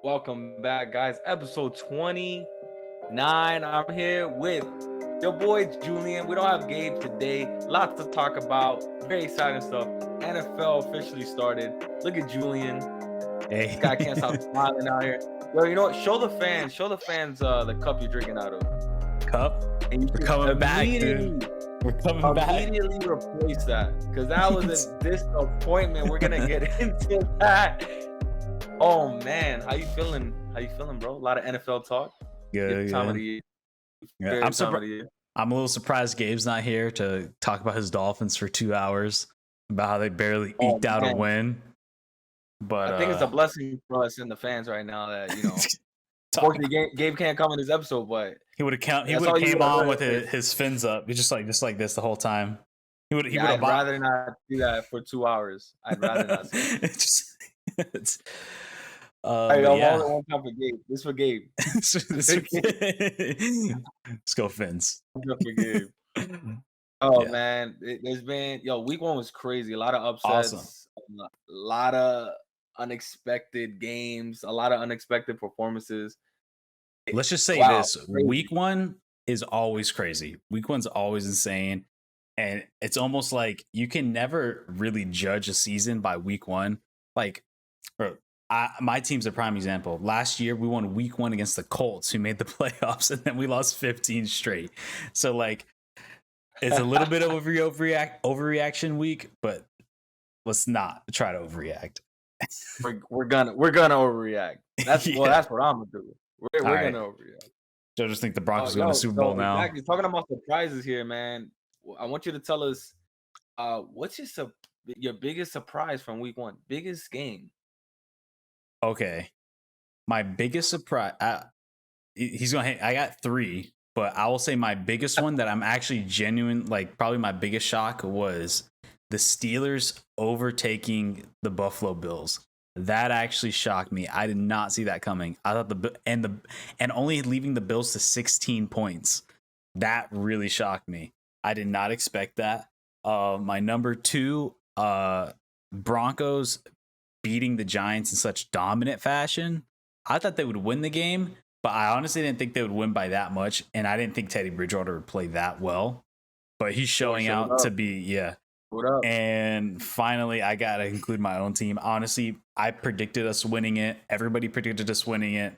Welcome back, guys. Episode 29. I'm here with your boy Julian. We don't have Gabe today. Lots to talk about. Very exciting stuff. NFL officially started. Look at Julian. Hey. This guy can't stop smiling out here. Yo, you know what? Show the fans the cup you're drinking out of. Cup? And We're coming back, dude. We're coming back. Immediately replace that. Because that was a disappointment. We're gonna get into that. Oh man, how you feeling? Bro? A lot of NFL talk. Good. Time of the year. Yeah, I'm a little surprised Gabe's not here to talk about his Dolphins for 2 hours, about how they barely eked out a win. But I think it's a blessing for us and the fans right now that unfortunately Gabe can't come in this episode, but he would have came on with his fins up. He's just like this the whole time. I'd rather not do that for 2 hours. I'd rather not see it. One time for Gabe. This for Gabe. Let's go Fins. For Gabe. Oh yeah. Man, there's been week 1 was crazy. A lot of upsets, awesome. A lot of unexpected games, a lot of unexpected performances. Let's just say this: crazy. Week 1 is always crazy. Week 1's always insane, and it's almost like you can never really judge a season by week 1. Like, my team's a prime example. Last year, we won week 1 against the Colts, who made the playoffs, and then we lost 15 straight. So, like, it's a little bit of overreaction week, but let's not try to overreact. We're gonna overreact. That's that's what I'm gonna do. We're gonna overreact. So I just think the Broncos are going to Super Bowl now. Exactly. Talking about surprises here, man. I want you to tell us what's your biggest surprise from week 1, biggest game. Okay, my biggest surprise. I got 3, but I will say my biggest one that I'm actually genuine, like probably my biggest shock was the Steelers overtaking the Buffalo Bills. That actually shocked me. I did not see that coming. I thought and only leaving the Bills to 16 points. That really shocked me. I did not expect that. My number 2, Broncos beating the Giants in such dominant fashion. I thought they would win the game, but I honestly didn't think they would win by that much, and I didn't think Teddy Bridgewater would play that well. But he's showing out to be, What up? And finally, I got to include my own team. Honestly, I predicted us winning it. Everybody predicted us winning it.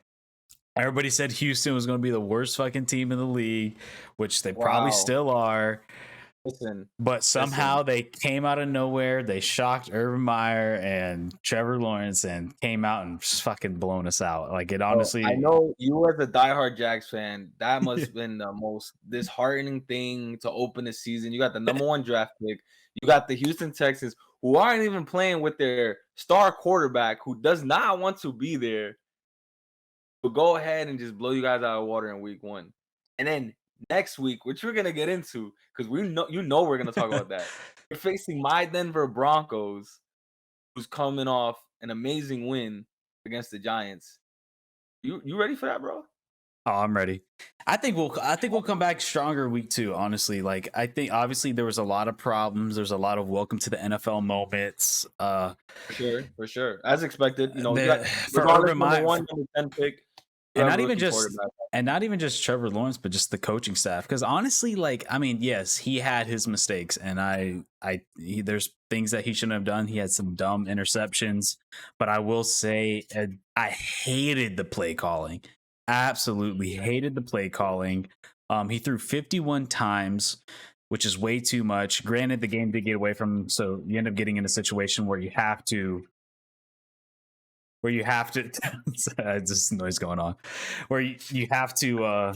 Everybody said Houston was going to be the worst fucking team in the league, which they probably still are. But somehow they came out of nowhere. They shocked Urban Meyer and Trevor Lawrence and came out and just fucking blown us out. Like, it honestly. I know you as a diehard Jags fan, that must have been the most disheartening thing to open the season. You got the number 1 draft pick. You got the Houston Texans, who aren't even playing with their star quarterback, who does not want to be there. But go ahead and just blow you guys out of water in week 1. And then next week, which we're gonna get into, because we're gonna talk about that. You're facing my Denver Broncos, who's coming off an amazing win against the Giants. You ready for that, bro? Oh, I'm ready. I think we'll come back stronger week 2. Honestly, like, I think obviously there was a lot of problems. There's a lot of welcome to the NFL moments. For sure, as expected. For Urban Meyer, 1 number 10 pick. And not even just Trevor Lawrence, but just the coaching staff. Because honestly, like, I mean, yes, he had his mistakes, and there's things that he shouldn't have done. He had some dumb interceptions, but I will say I hated the play calling. Absolutely hated the play calling. He threw 51 times, which is way too much. Granted, the game did get away from him, so you end up getting in a situation where you have to just noise going on, where you have to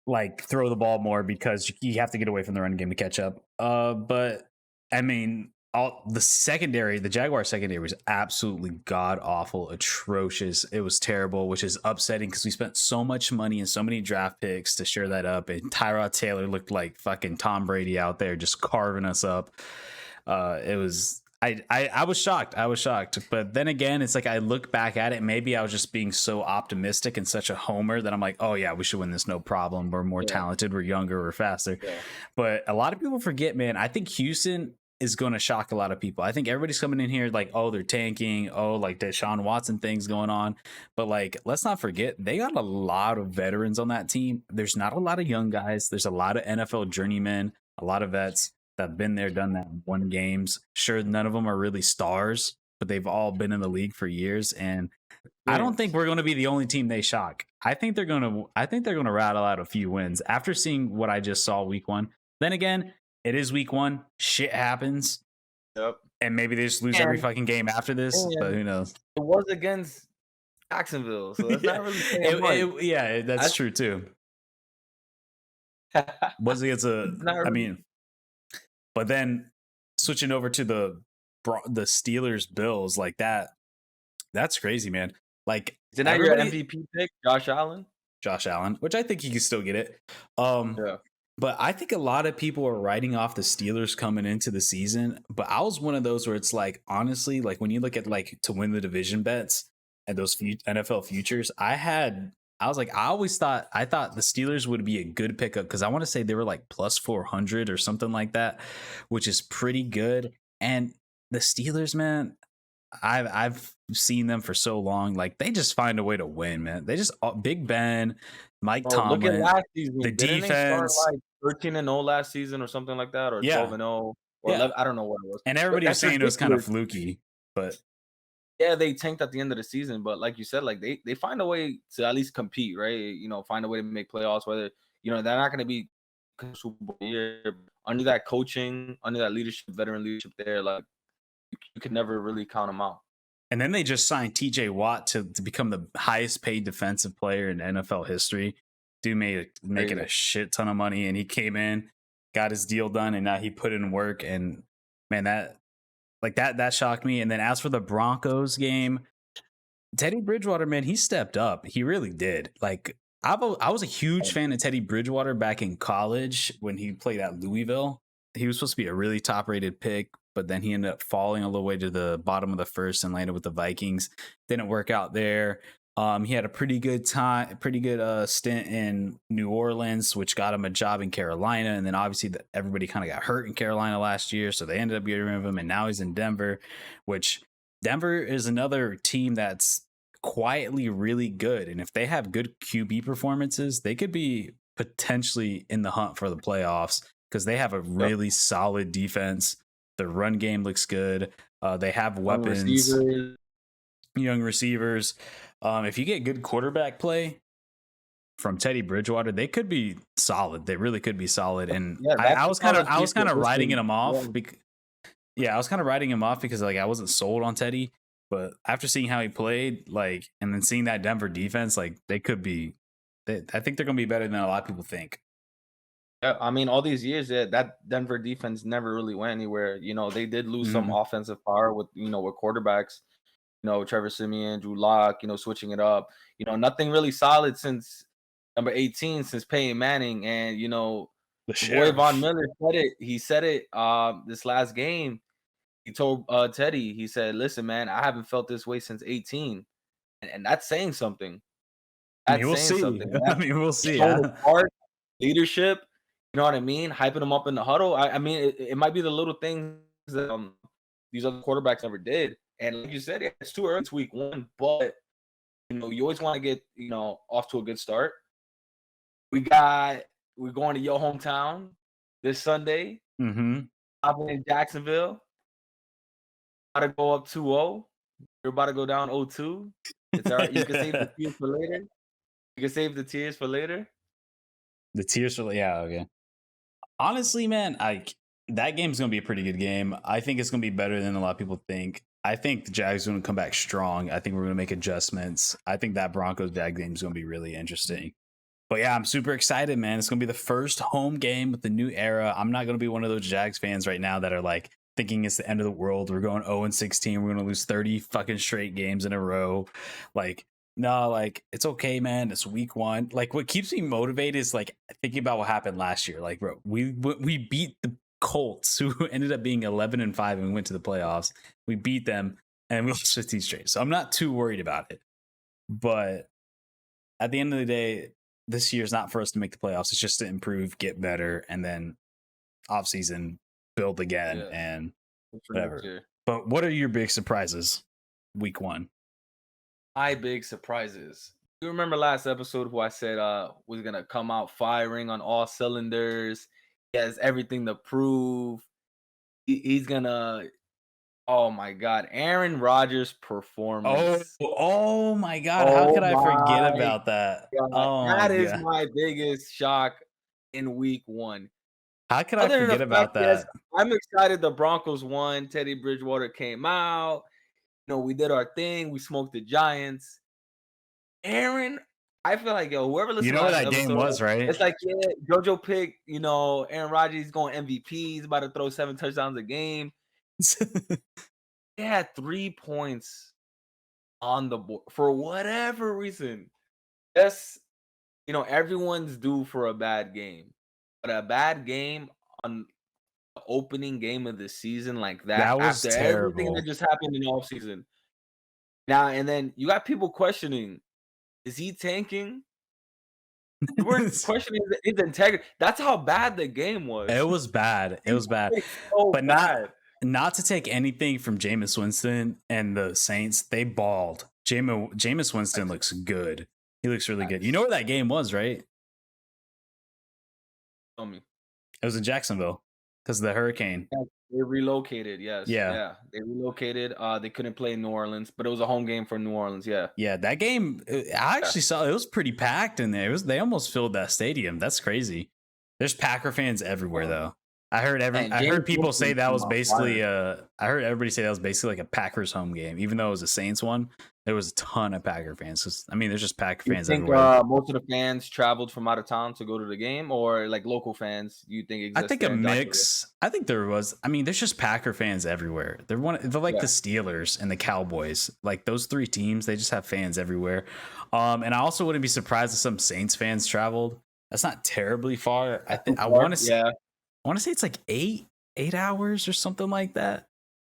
like throw the ball more because you have to get away from the run game to catch up. But I mean, the Jaguar secondary was absolutely god awful, atrocious. It was terrible, which is upsetting because we spent so much money and so many draft picks to shore that up. And Tyrod Taylor looked like fucking Tom Brady out there just carving us up. It was. I was shocked. But then again, it's like I look back at it. Maybe I was just being so optimistic and such a homer that I'm like, oh, yeah, we should win this. No problem. We're more talented. We're younger. We're faster. Yeah. But a lot of people forget, man, I think Houston is going to shock a lot of people. I think everybody's coming in here like, oh, they're tanking. Oh, like Deshaun Watson things going on. But like, let's not forget, they got a lot of veterans on that team. There's not a lot of young guys. There's a lot of NFL journeymen, a lot of vets that have been there, done that, won games. Sure, none of them are really stars, but they've all been in the league for years. And I don't think we're going to be the only team they shock. I think they're going to rattle out a few wins after seeing what I just saw week 1. Then again, it is week 1. Shit happens. Yep. And maybe they just lose every fucking game after this, but who knows? It was against Jacksonville, so that's not really saying much. Yeah, that's true too. Was against I mean, but then switching over to the Steelers Bills like that, that's crazy, man. Like, isn't that your MVP pick, Josh Allen? Josh Allen, which I think he can still get it. But I think a lot of people are writing off the Steelers coming into the season. But I was one of those where it's like, honestly, like when you look at like to win the division bets and those NFL futures, I always thought the Steelers would be a good pickup because I want to say they were like plus 400 or something like that, which is pretty good. And the Steelers, man, I've seen them for so long. Like they just find a way to win, man. They just Big Ben, Mike Tomlin. Look at last season. The Didn't defense, they start like 13-0 last season or something like that, or 12-0, or 11, I don't know what it was. And everybody was saying it was kind of fluky, but yeah, they tanked at the end of the season. But like you said, like they find a way to at least compete, right? You know, find a way to make playoffs. Whether they're not going to be Super Bowl year under that coaching, under that leadership, veteran leadership there, like. You could never really count them out. And then they just signed TJ Watt to become the highest paid defensive player in NFL history. Dude making a shit ton of money, and he came in, got his deal done, and now he put in work. And man, that shocked me. And then as for the Broncos game, Teddy Bridgewater, man, he stepped up. He really did. Like I was a huge fan of Teddy Bridgewater back in college when he played at Louisville. He was supposed to be a really top-rated pick, but then he ended up falling all the way to the bottom of the first and landed with the Vikings. Didn't work out there. He had a pretty good stint in New Orleans, which got him a job in Carolina. And then obviously everybody kind of got hurt in Carolina last year, so they ended up getting rid of him. And now he's in Denver, which Denver is another team that's quietly really good. And if they have good QB performances, they could be potentially in the hunt for the playoffs because they have a really solid defense. The run game looks good. They have weapons, young receivers. If you get good quarterback play from Teddy Bridgewater, they could be solid. They really could be solid. And I was kind of writing him off. I was kind of writing him off because like I wasn't sold on Teddy. But after seeing how he played, like, and then seeing that Denver defense, like they could be. I think they're going to be better than a lot of people think. Yeah, I mean, all these years that Denver defense never really went anywhere. You know, they did lose some offensive power with with quarterbacks. Trevor Siemian, Drew Lock. Switching it up. Nothing really solid since number 18, since Peyton Manning, and boy Von Miller said it. He said it this last game. He told Teddy, he said, "Listen, man, I haven't felt this way since 18," and that's saying something. We'll see. We'll see. Leadership. You know what I mean? Hyping them up in the huddle. I mean, it might be the little things that these other quarterbacks never did. And like you said, it's too early. It's week 1, but you always want to get off to a good start. We're going to your hometown this Sunday. Up in Jacksonville. About to go up 2-0. You're about to go down 0-2. It's all right. You can save the tears for later. You can save the tears for later. The tears for okay. Honestly, man, that game's gonna be a pretty good game. I think it's gonna be better than a lot of people think. I think the Jags are gonna come back strong. I think we're gonna make adjustments. I think that Broncos Jag game is gonna be really interesting. But yeah, I'm super excited, man. It's gonna be the first home game with the new era. I'm not gonna be one of those Jags fans right now that are like thinking it's the end of the world. We're going 0-16. We're gonna lose 30 fucking straight games in a row. Like, no, like it's okay, man. It's week 1. Like, what keeps me motivated is like thinking about what happened last year. Like, bro, we beat the Colts, who ended up being 11-5, and we went to the playoffs. We beat them, and we lost 15 straight. So I'm not too worried about it. But at the end of the day, this year is not for us to make the playoffs. It's just to improve, get better, and then off season, build again Yeah. and For next whatever. year. But what are your big surprises week 1? My big surprises. You remember last episode who I said was gonna come out firing on all cylinders. He has everything to prove. He's gonna. Oh my God, Aaron Rodgers' Oh, performance. oh my God. How Oh could I forget my about that? God, Oh my that is God. my biggest shock in week 1. How could I Other than the forget fact, about yes, that? I'm excited the Broncos won. Teddy Bridgewater came out. We did our thing. We smoked the Giants. Aaron, I feel like, whoever You listened to know where last that game episode, was, right? it's like, yeah, JoJo picked, Aaron Rodgers, he's going MVP. He's about to throw 7 touchdowns a game. He had 3 points on the board for whatever reason. That's, everyone's due for a bad game. But a bad game on the opening game of the season like that, That was after everything that terrible. just happened in the offseason. Now, and then you got people questioning, is he tanking? We weren't questioning his integrity. That's how bad the game was. It was bad. It He was bad. played so But bad. not to take anything from Jameis Winston and the Saints, they balled. Jameis Winston looks good. He looks really good. You know where that game was, right? Tell me. It was in Jacksonville because of the hurricane. Yeah, they relocated, yes. Yeah. Yeah. They relocated. They couldn't play in New Orleans, but it was a home game for New Orleans. Yeah. Yeah, that game, I actually saw it was pretty packed in there. They almost filled that stadium. That's crazy. There's Packer fans everywhere, though. I heard people say that was basically I heard everybody say that was basically like a Packers home game, even though it was a Saints one. There was a ton of Packer fans. I mean, there's just Packer You fans think everywhere. most of the fans traveled from out of town to go to the game, or like local fans? You think I exist think a there in Jacksonville? mix. I think there was. I mean, there's just Packer fans everywhere. They're like the Steelers and the Cowboys. Like those 3 teams, they just have fans everywhere. And I also wouldn't be surprised if some Saints fans traveled. That's not terribly far. I want to say. Yeah. I want to say it's like 8 hours or something like that.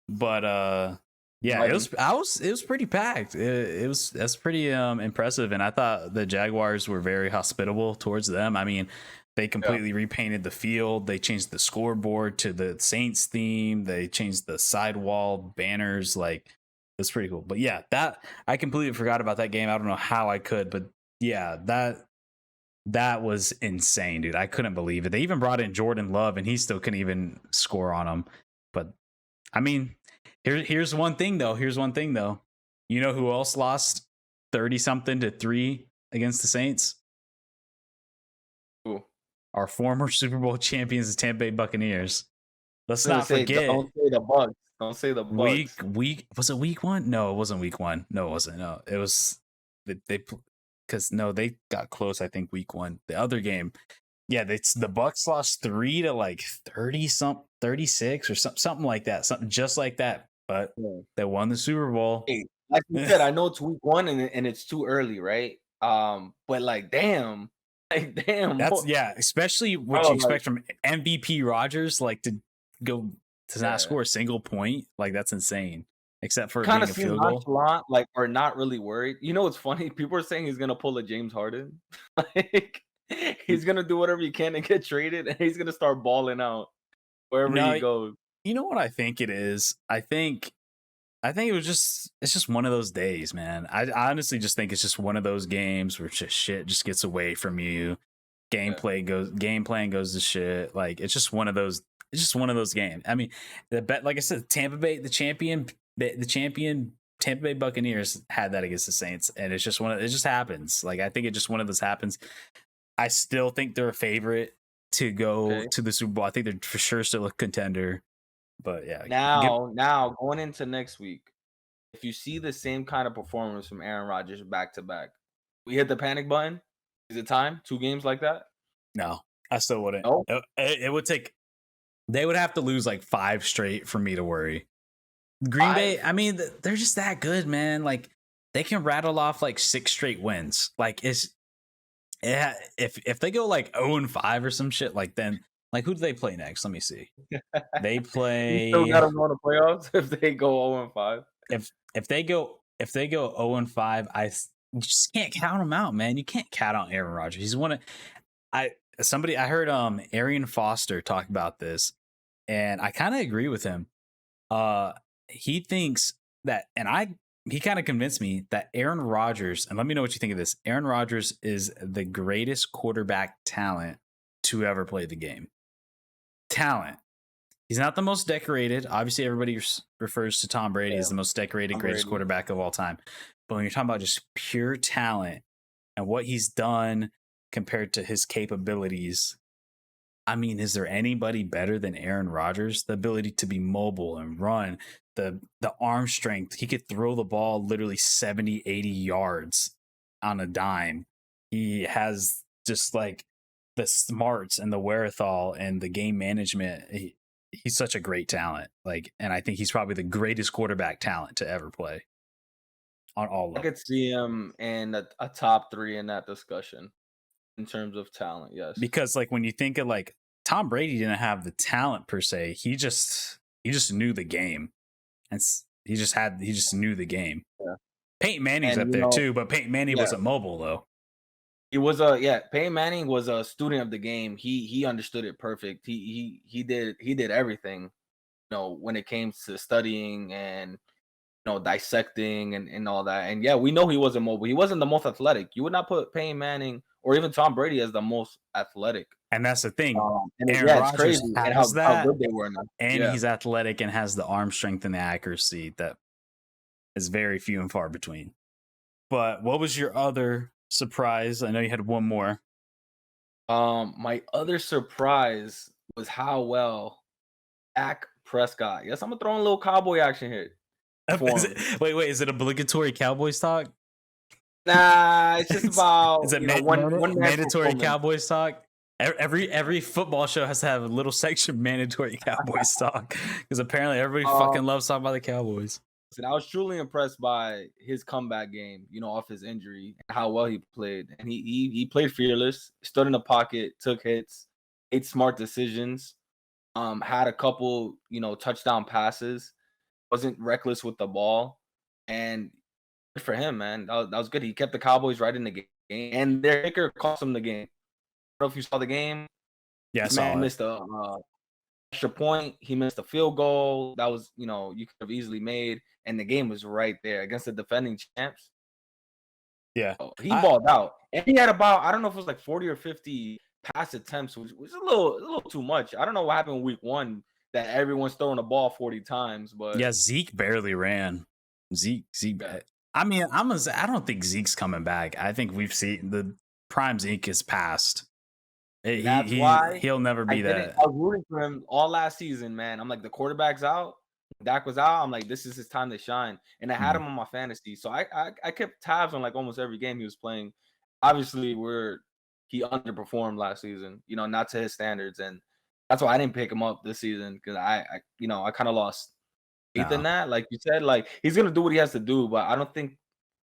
But yeah, it was pretty packed. That's pretty impressive, and I thought the Jaguars were very hospitable towards them. I mean, they completely repainted the field. They changed the scoreboard to the Saints theme. They changed the sidewall banners. Like, it's pretty cool. But yeah, that I completely forgot about that game. I don't know how I could, but yeah, that was insane, dude. I couldn't believe it. They even brought in Jordan Love, and he still couldn't even score on them. But I mean, here's one thing though. You know who else lost 30-something to 3 against the Saints? Ooh. Our former Super Bowl champions, the Tampa Bay Buccaneers. Let's not forget. Don't say the Bucs. Don't say the Bucs. Week was it week 1? No, it wasn't week 1. No, it wasn't. No, it was they because no, they got close. I think week 1. The other game, yeah, the Bucs lost 3 to like 36 or something like that, something just like that. But they won the Super Bowl. Hey, like you said, I know it's week 1 and it's too early, right? But like, damn, That's especially what you expect from MVP Rodgers, like to go to not score a single point. Like that's insane. Except for kind being of a field goal. Nonchalant, like, or not really worried. You know what's funny? People are saying he's gonna pull a James Harden. Like he's gonna do whatever he can to get traded, and he's gonna start balling out wherever he goes. You know what I think it is? I think it's just one of those days, man. I honestly just think it's just one of those games where just shit just gets away from you. Game plan goes to shit. Like it's just one of those games. I mean, like I said, Tampa Bay, the champion Tampa Bay Buccaneers had that against the Saints, and it's just it just happens. Like I think it just one of those happens. I still think they're a favorite to go to the Super Bowl. I think they're for sure still a contender. But yeah. Now going into next week, if you see the same kind of performance from Aaron Rodgers back to back, we hit the panic button. Is it time? 2 games like that? No, I still wouldn't. No? It would take. They would have to lose like 5 straight for me to worry. Green Bay, I mean, they're just that good, man. Like they can rattle off like 6 straight wins. Like if they go like 0-5 or some shit, like then like who do they play next? Let me see. They play. You still got them going to playoffs if they go 0-5. If they go 0-5, you just can't count them out, man. You can't count out Aaron Rodgers. He's one of I heard Arian Foster talk about this, and I kind of agree with him. He thinks that, and he kind of convinced me that Aaron Rodgers, and let me know what you think of this. Aaron Rodgers is the greatest quarterback talent to ever play the game. Talent. He's not the most decorated. Obviously, everybody refers to Tom Brady as the most decorated, greatest quarterback of all time. But when you're talking about just pure talent and what he's done compared to his capabilities, I mean, is there anybody better than Aaron Rodgers? The ability to be mobile and run, the arm strength. He could throw the ball literally 70, 80 yards on a dime. He has just like the smarts and the wherewithal and the game management. He's such a great talent. Like, and I think he's probably the greatest quarterback talent to ever play on all I levels. could see him in a top 3 in that discussion in terms of talent. Yes, Because like when you think of like Tom Brady didn't have the talent per se. He just knew the game. And he just knew the game. Yeah. Peyton Manning's And up there too, but Peyton Manning wasn't mobile though. He was Peyton Manning was a student of the game. He understood it perfect. He did everything, when it came to studying and dissecting and all that. And yeah, we know he wasn't mobile. He wasn't the most athletic. You would not put Peyton Manning or even Tom Brady as the most athletic. And that's the thing. And Aaron it's Rodgers crazy and how good they were now. And he's athletic and has the arm strength and the accuracy that is very few and far between. But what was your other surprise? I know you had one more. My other surprise was how well Dak Prescott. Yes, I'm gonna throw in a little cowboy action here. Wait, is it obligatory Cowboys talk? Nah, it's just about is it one mandatory Cowboys talk? Every football show has to have a little section mandatory Cowboys talk because apparently everybody fucking loves talking about the Cowboys. And I was truly impressed by his comeback game, off his injury and how well he played. And he played fearless, stood in the pocket, took hits, made smart decisions, had a couple, touchdown passes, wasn't reckless with the ball. And good for him, man. That was good. He kept the Cowboys right in the game. And their kicker cost him the game. I don't know if you saw the game. Yeah, this man missed a extra point. He missed a field goal. That was, you could have easily made. And the game was right there against the defending champs. Yeah. So he balled out. And he had about, I don't know if it was like 40 or 50 pass attempts, which was a little too much. I don't know what happened in week 1 that everyone's throwing the ball 40 times. But yeah, Zeke barely ran. Zeke. I mean, I don't think Zeke's coming back. I think we've seen the prime Zeke is past. That's why he'll never be that. I was rooting for him all last season, man. I'm like, the quarterback's out. Dak was out. I'm like, this is his time to shine. And I had him on my fantasy. So I kept tabs on like almost every game he was playing. Obviously, he underperformed last season, not to his standards. And that's why I didn't pick him up this season because I kind of lost faith in that. Like you said, like he's gonna do what he has to do, but I don't think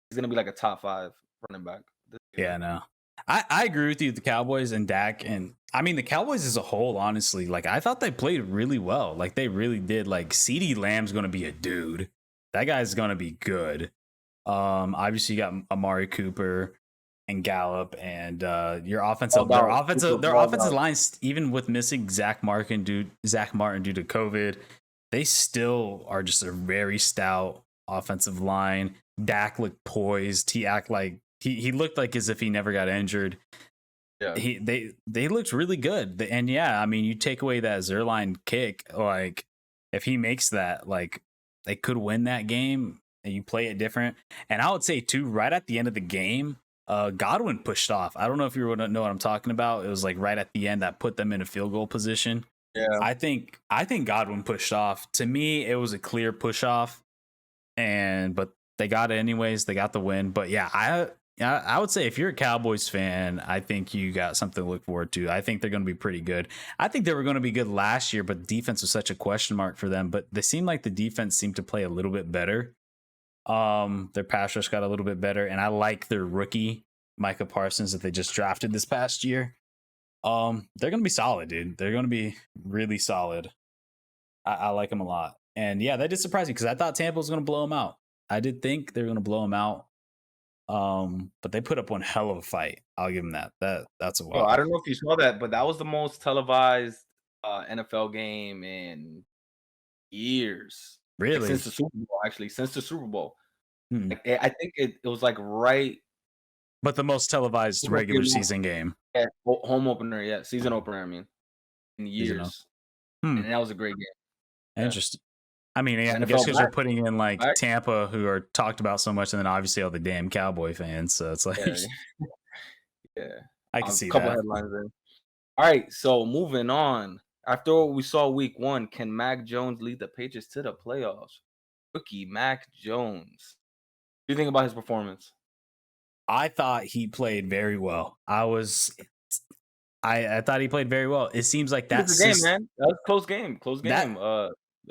he's gonna be like a top 5 running back. Yeah, no. I agree with you, the Cowboys and Dak, and I mean the Cowboys as a whole, honestly, like I thought they played really well. Like they really did. Like CeeDee Lamb's gonna be a dude. That guy's gonna be good. Obviously you got Amari Cooper and Gallup and your offensive their offensive lines, even with missing Zach Martin due to COVID, they still are just a very stout offensive line. Dak looked poised. He looked like as if he never got injured. Yeah. They looked really good. And yeah, I mean, you take away that Zerline kick, like if he makes that, like they could win that game and you play it different. And I would say too, right at the end of the game, Godwin pushed off. I don't know if you know what I'm talking about. It was like right at the end that put them in a field goal position. Yeah. I think Godwin pushed off. To me, it was a clear push off. But they got it anyways. They got the win. But yeah, I would say if you're a Cowboys fan, I think you got something to look forward to. I think they're going to be pretty good. I think they were going to be good last year, but defense was such a question mark for them. But they seemed like the defense seemed to play a little bit better. Their pass rush got a little bit better, and I like their rookie Micah Parsons that they just drafted this past year. They're going to be solid, dude. They're going to be really solid. I like them a lot. And yeah, that did surprise me because I thought Tampa was going to blow them out. I did think they were going to blow them out. But they put up one hell of a fight. I'll give them that. That's a I don't know if you saw that, but that was the most televised NFL game in years. Like Really? since the Super Bowl, actually, since the Super Bowl. Hmm. Like I think it was like right But the most televised Super regular Bowl, season game. yeah, home opener, yeah, season opener. I mean, in Season. years, Hmm. and that was a great game. Yeah, Interesting. I mean, yeah, I guess NFL because you're putting in like back, Tampa, who are talked about so much, and then obviously all the damn Cowboy fans. So it's like, yeah, yeah. I can A see couple that. headlines in. All right, so moving on. After what we saw week 1, can Mac Jones lead the Patriots to the playoffs? Rookie Mac Jones. What do you think about his performance? I thought he played very well. I thought he played very well. It seems like It was a game, man. That was a close game. Close that game.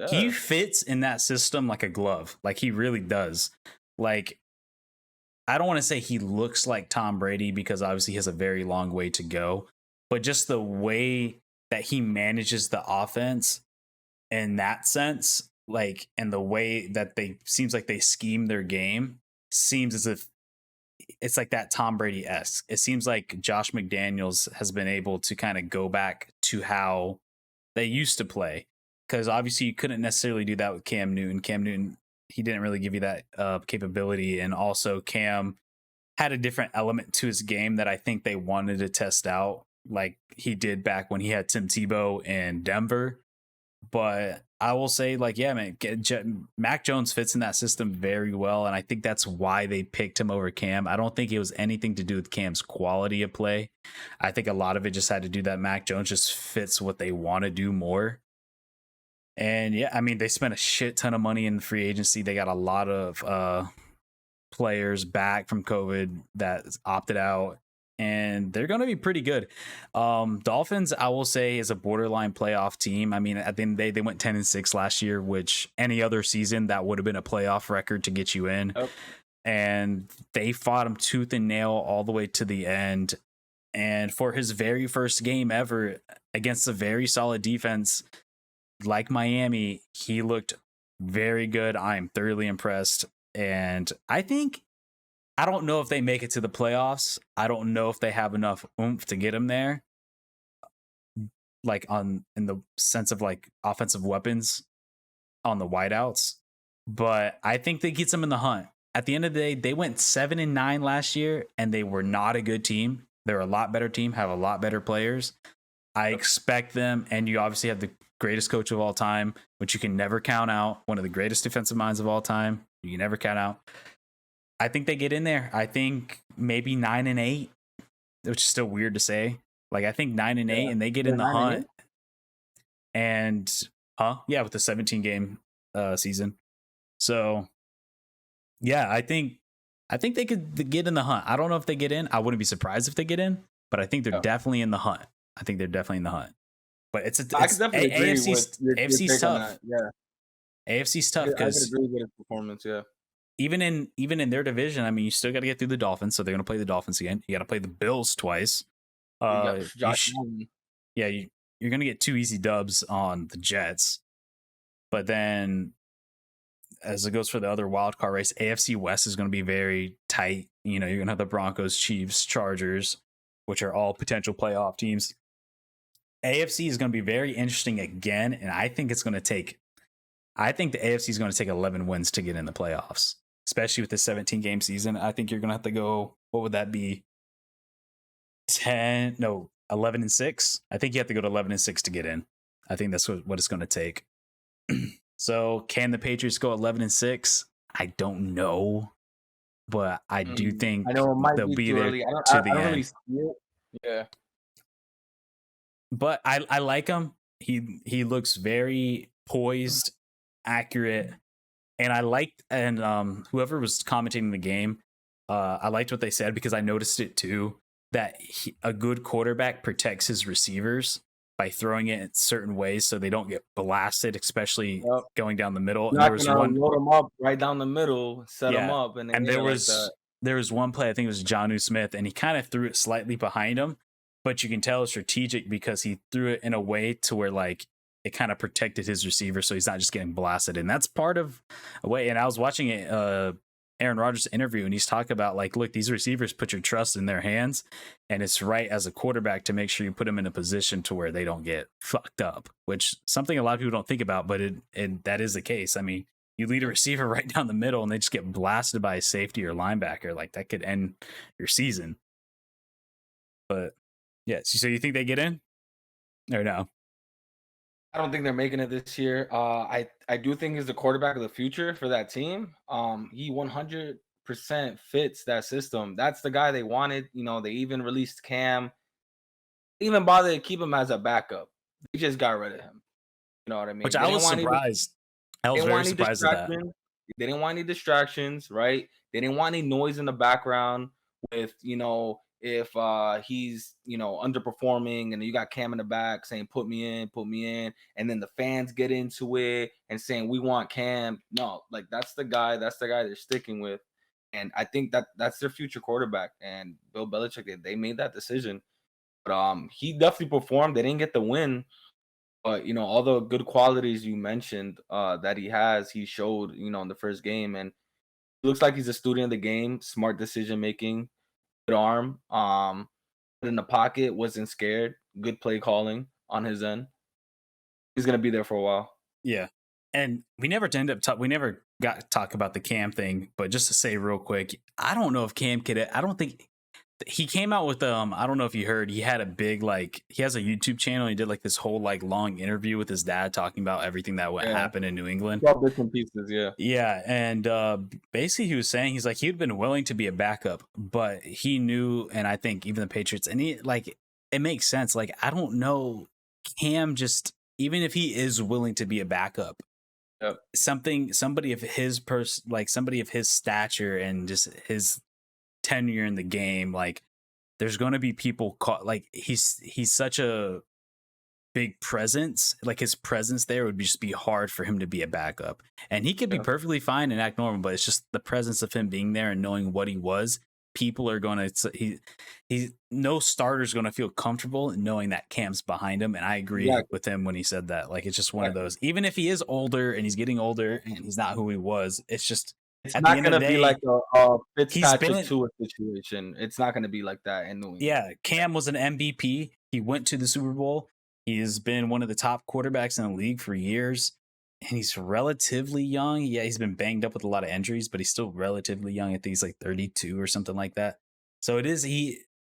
he Yeah. fits in that system like a glove. Like he really does. Like I don't want to say he looks like Tom Brady because obviously he has a very long way to go, but just the way that he manages the offense in that sense, like, and the way that they seems like they scheme their game seems as if it's like that Tom Brady esque. It seems like Josh McDaniels has been able to kind of go back to how they used to play because obviously you couldn't necessarily do that with Cam Newton. Cam Newton, he didn't really give you that capability, and also Cam had a different element to his game that I think they wanted to test out, like he did back when he had Tim Tebow in Denver. But I will say, like, yeah, man, Mac Jones fits in that system very well, and I think that's why they picked him over Cam. I don't think it was anything to do with Cam's quality of play. I think a lot of it just had to do that Mac Jones just fits what they want to do more. And yeah, I mean, they spent a shit ton of money in free agency. They got a lot of players back from COVID that opted out, and they're going to be pretty good. Dolphins, I will say, is a borderline playoff team. I mean, at the end of the day, they went 10-6 last year, which any other season that would have been a playoff record to get you in. Yep. And they fought him tooth and nail all the way to the end. And for his very first game ever against a very solid defense like Miami, he looked very good. I am thoroughly impressed. And I don't know if they make it to the playoffs. I don't know if they have enough oomph to get them there. Like in the sense of like offensive weapons on the wideouts. But I think that gets them in the hunt. At the end of the day, they went 7-9 last year, and they were not a good team. They're a lot better team, have a lot better players. I expect them, and you obviously have the greatest coach of all time, which you can never count out. One of the greatest defensive minds of all time, you can never count out. I think they get in there. I think maybe 9-8, which is still weird to say. Like I think 9-8, and they get in the hunt. And with the 17 game season. So yeah, I think they could get in the hunt. I don't know if they get in. I wouldn't be surprised if they get in, but I think they're definitely in the hunt. But it's I could definitely agree with your AFC's take on tough. that. Yeah, AFC's tough I could because agree with his performance. Yeah, even in their division, I mean, you still got to get through the Dolphins, so they're going to play the Dolphins again. You got to play the Bills twice. Josh Allen. You're going to get 2 easy dubs on the Jets. But then as it goes for the other wild card race, AFC West is going to be very tight. You know, you're going to have the Broncos, Chiefs, Chargers, which are all potential playoff teams. AFC is going to be very interesting again, and I think the AFC is going to take 11 wins to get in the playoffs, especially with the 17 game season. I think you're going to have to go, what would that be? 11-6. I think you have to go to 11-6 to get in. I think that's what it's going to take. So can the Patriots go 11-6? I don't know, but I do think they'll be there to the end. Really see it. Yeah, but I like him. He looks very poised, accurate, and I liked, and whoever was commentating the game, I liked what they said because I noticed it too, that a good quarterback protects his receivers by throwing it in certain ways so they don't get blasted, especially going down the middle. And there was one load them up right down the middle, set them up, and there was one play, I think it was Jonnu Smith, and he kind of threw it slightly behind him, but you can tell it's strategic because he threw it in a way to where like it kind of protected his receiver, so he's not just getting blasted. And that's part of a way. And I was watching it Aaron Rodgers interview, and he's talking about like, look, these receivers, put your trust in their hands, and it's right as a quarterback to make sure you put them in a position to where they don't get fucked up, which something a lot of people don't think about, but that is the case. I mean, you lead a receiver right down the middle and they just get blasted by a safety or linebacker, like that could end your season. But yeah, so you think they get in or no? I don't think they're making it this year. I do think he's the quarterback of the future for that team. He 100% fits that system. That's the guy they wanted. You know, they even released Cam. Even bother to keep him as a backup. They just got rid of him. You know what I Which mean? They I didn't was want any. surprised. I They was didn't very want any surprised at that. distractions. They didn't want any distractions, right? They didn't want any noise in the background with, if he's, underperforming and you got Cam in the back saying, put me in. And then the fans get into it and saying, we want Cam. No, like that's the guy they're sticking with. And I think that's their future quarterback. And Bill Belichick, they made that decision. But he definitely performed. They didn't get the win, but all the good qualities you mentioned that he has, he showed, in the first game, and he looks like he's a student of the game, smart decision making, good arm, in the pocket, wasn't scared, good play calling on his end. He's gonna be there for a while. Yeah. And we never we never got to talk about the Cam thing, but just to say real quick, I don't know if Cam could, I don't think he came out with, I don't know if you heard, he had a big, like, he has a YouTube channel. He did like this whole like long interview with his dad talking about everything that would happen in New England. All bits and pieces, yeah. Yeah. And basically he was saying, he's like, he'd been willing to be a backup, but he knew, and I think even the Patriots, and he like, it makes sense. Like, I don't know, Cam just, even if he is willing to be a backup, Yep. somebody of his somebody of his stature and just his tenure in the game, like there's going to be people like he's such a big presence, like his presence there would just be hard for him to be a backup, and he could be perfectly fine and act normal, but it's just the presence of him being there and knowing what he was. People are going to he no starter's going to feel comfortable knowing that Cam's behind him, and I agree with him when he said that. Like it's just one of those, even if he is older and he's getting older and he's not who he was, it's just it's not going to be like a Fitzpatrick Tua situation. It's not going to be like that in New England. Yeah, Cam was an MVP. He went to the Super Bowl. He has been one of the top quarterbacks in the league for years, and he's relatively young. Yeah, he's been banged up with a lot of injuries, but he's still relatively young. I think he's like 32 or something like that. So it is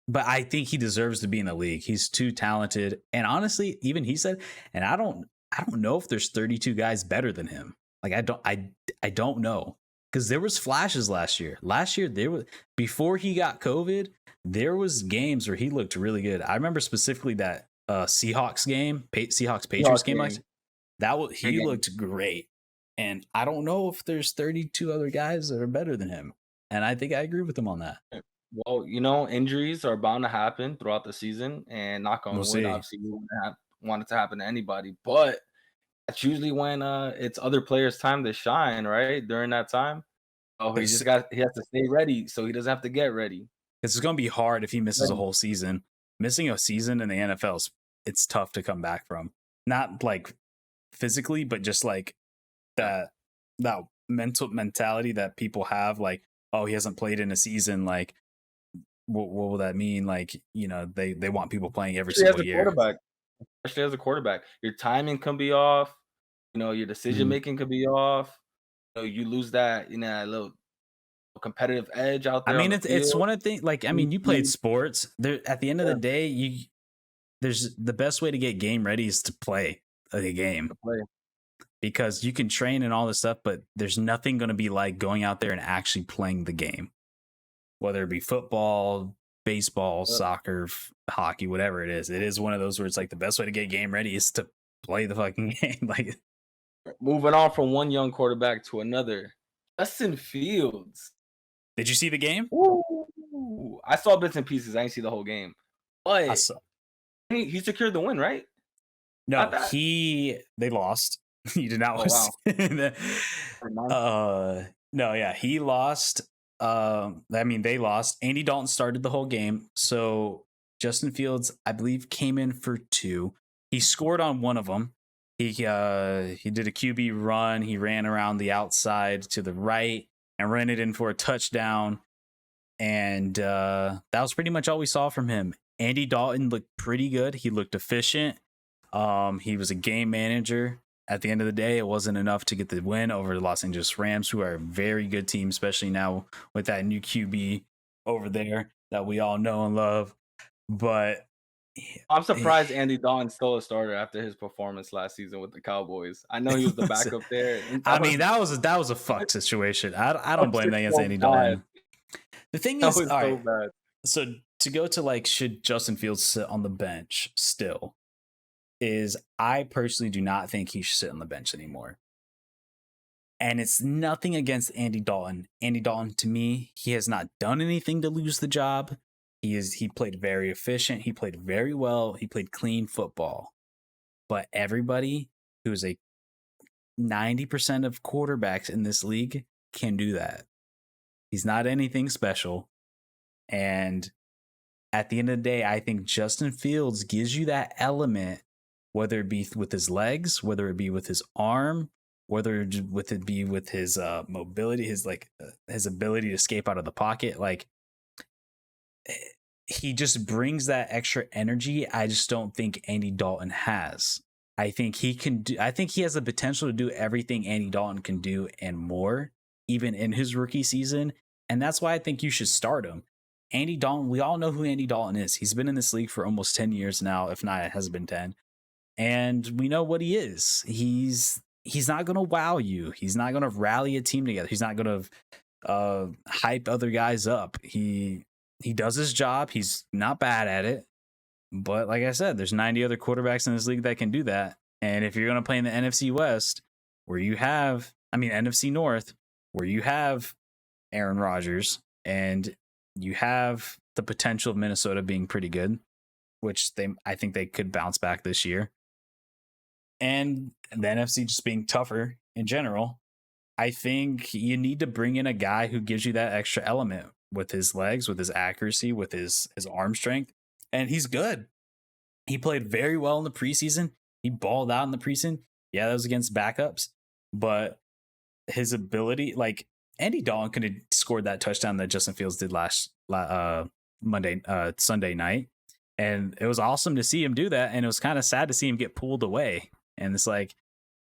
but I think he deserves to be in the league. He's too talented. And honestly, even he said, and I don't know if there's 32 guys better than him. Like I don't know. Because there was flashes last year. Last year, before he got COVID, there was games where he looked really good. I remember specifically that Seahawks game, Seahawks Patriots game. Like he looked great. And I don't know if there's 32 other guys that are better than him. And I think I agree with him on that. Well, injuries are bound to happen throughout the season, and knock on wood, obviously we wouldn't want it to happen to anybody, but that's usually when it's other players' time to shine, right? During that time. Oh, he has to stay ready so he doesn't have to get ready. It's going to be hard if he misses a whole season. Missing a season in the NFL, it's tough to come back from. Not like physically, but just like that mentality that people have, like, oh, he hasn't played in a season, like what will that mean? Like, they want people playing every single year. Especially as a quarterback, your timing can be off, your decision making could be off. You lose that, a little competitive edge out there. I mean, it's one of the things. Like, I mean, you played sports. There, at the end of the day, there's the best way to get game ready is to play a game, because you can train and all this stuff, but there's nothing going to be like going out there and actually playing the game, whether it be football, baseball, soccer, hockey, whatever it is. It is one of those where it's like the best way to get game ready is to play the fucking game. Like, moving on from one young quarterback to another, Justin Fields. Did you see the game? Ooh, I saw bits and pieces. I didn't see the whole game, but he secured the win, right? No, they lost. You did not. Oh, wow. No, yeah, he lost. I mean, they lost. Andy Dalton started the whole game, so Justin Fields, I believe, came in for 2. He scored on one of them. He did a QB run. He ran around the outside to the right. and ran it in for a touchdown. And that was pretty much all we saw from him. Andy Dalton looked pretty good. He looked efficient. He was a game manager. At the end of the day, it wasn't enough to get the win over the Los Angeles Rams, who are a very good team, especially now with that new QB over there that we all know and love. But I'm surprised Andy Dalton's still a starter after his performance last season with the Cowboys. I know he was the backup there. I mean, that was a fuck situation. I don't blame that against so Andy bad. Dalton. The thing That is, was all so right, bad. so to go to like, should Justin Fields sit on the bench still? Is I personally do not think he should sit on the bench anymore. And it's nothing against Andy Dalton. Andy Dalton, to me, he has not done anything to lose the job. He played very efficient. He played very well. He played clean football. But everybody who is a 90% of quarterbacks in this league can do that. He's not anything special. And at the end of the day, I think Justin Fields gives you that element, whether it be with his legs, whether it be with his arm, whether it be with his mobility, his ability to escape out of the pocket. Like, he just brings that extra energy. I just don't think Andy Dalton has. I think he can do. I think he has the potential to do everything Andy Dalton can do and more, even in his rookie season. And that's why I think you should start him. Andy Dalton, we all know who Andy Dalton is. He's been in this league for almost 10 years now, if not, it has been 10. And we know what he is. He's not going to wow you. He's not going to rally a team together. He's not going to hype other guys up. He does his job. He's not bad at it. But like I said, there's 90 other quarterbacks in this league that can do that. And if you're going to play in the NFC West, NFC North, where you have Aaron Rodgers and you have the potential of Minnesota being pretty good, which I think they could bounce back this year, and the NFC just being tougher in general, I think you need to bring in a guy who gives you that extra element with his legs, with his accuracy, with his arm strength. And he's good. He played very well in the preseason. He balled out in the preseason. Yeah, that was against backups. But his ability, like Andy Dalton could have scored that touchdown that Justin Fields did last Sunday night. And it was awesome to see him do that. And it was kind of sad to see him get pulled away. And it's like,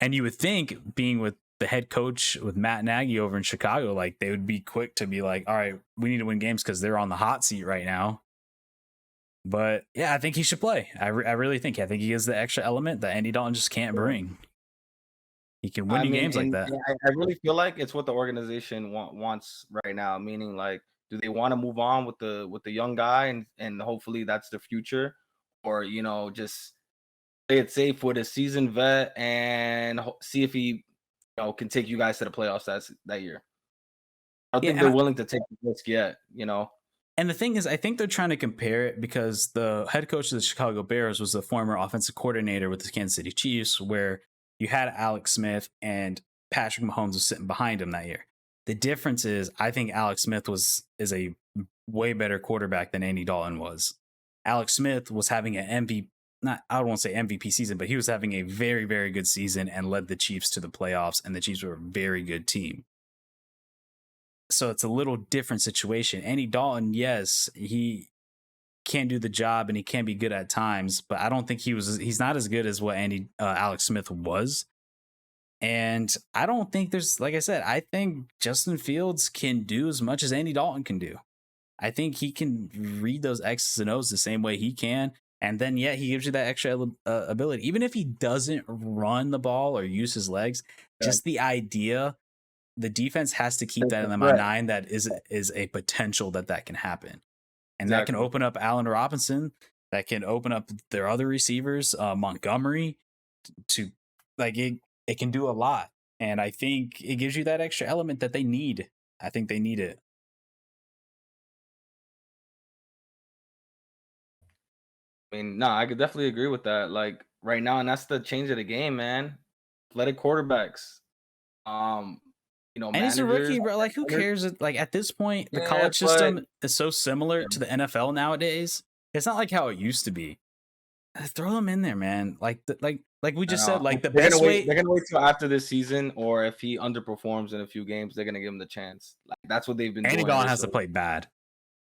and you would think, being with the head coach with Matt Nagy over in Chicago, like they would be quick to be like, all right, we need to win games because they're on the hot seat right now. But yeah, I think he should play. I really think. I think he has the extra element that Andy Dalton just can't bring. He can win games like that. I really feel like it's what the organization wants right now. Meaning, like, do they want to move on with the young guy and hopefully that's the future, or just play it safe with a seasoned vet and see if he can take you guys to the playoffs that year. I don't think they're willing to take the risk yet. And the thing is, I think they're trying to compare it because the head coach of the Chicago Bears was the former offensive coordinator with the Kansas City Chiefs, where you had Alex Smith and Patrick Mahomes was sitting behind him that year. The difference is, I think Alex Smith is a way better quarterback than Andy Dalton was. Alex Smith was having an MVP, I won't say MVP season, but he was having a very, very good season and led the Chiefs to the playoffs, and the Chiefs were a very good team. So it's a little different situation. Andy Dalton, yes, he can do the job and he can be good at times, but I don't think he's not as good as what Alex Smith was. And I don't think like I said, I think Justin Fields can do as much as Andy Dalton can do. I think he can read those X's and O's the same way he can. And then, yeah, he gives you that extra ability. Even if he doesn't run the ball or use his legs, just the idea, the defense has to keep that in the mind that is a potential that can happen. And that can open up Allen Robinson. That can open up their other receivers, Montgomery, to like it can do a lot. And I think it gives you that extra element that they need. I think they need it. I mean, no, I could definitely agree with that. Like right now, and that's the change of the game, man. Athletic quarterbacks. And he's a rookie, bro. Like, who cares? Like at this point, the college system is so similar to the NFL nowadays. It's not like how it used to be. Throw them in there, man. Like Like we just said, like the They're best gonna wait. way. They're gonna wait till after this season, or if he underperforms in a few games, they're gonna give him the chance. Like that's what they've been Andy doing Dalton ever has to since. play bad.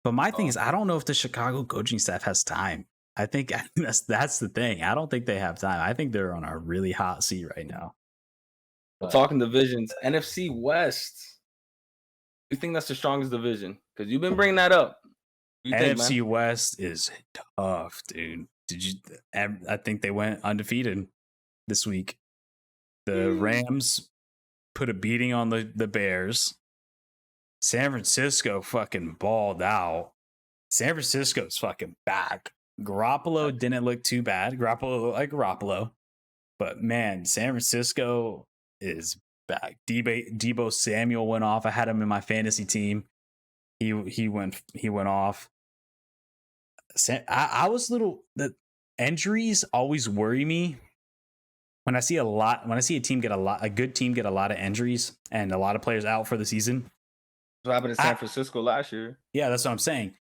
But my thing is, I don't know if the Chicago coaching staff has time. I think that's the thing. I don't think they have time. I think they're on a really hot seat right now. We're But talking divisions. NFC West. You think that's the strongest division? Because you've been bringing that up. What you think, NFC man? West is tough, dude. Did you? I think they went undefeated this week. The Rams put a beating on the Bears. San Francisco fucking balled out. San Francisco's fucking back. Garoppolo didn't look too bad. Garoppolo looked like Garoppolo. But man, San Francisco is back. Debo Samuel went off. I had him in my fantasy team. He went off. I was the injuries always worry me. When I see a team get a good team get a lot of injuries and a lot of players out for the season. What happened in San Francisco last year? Yeah, that's what I'm saying.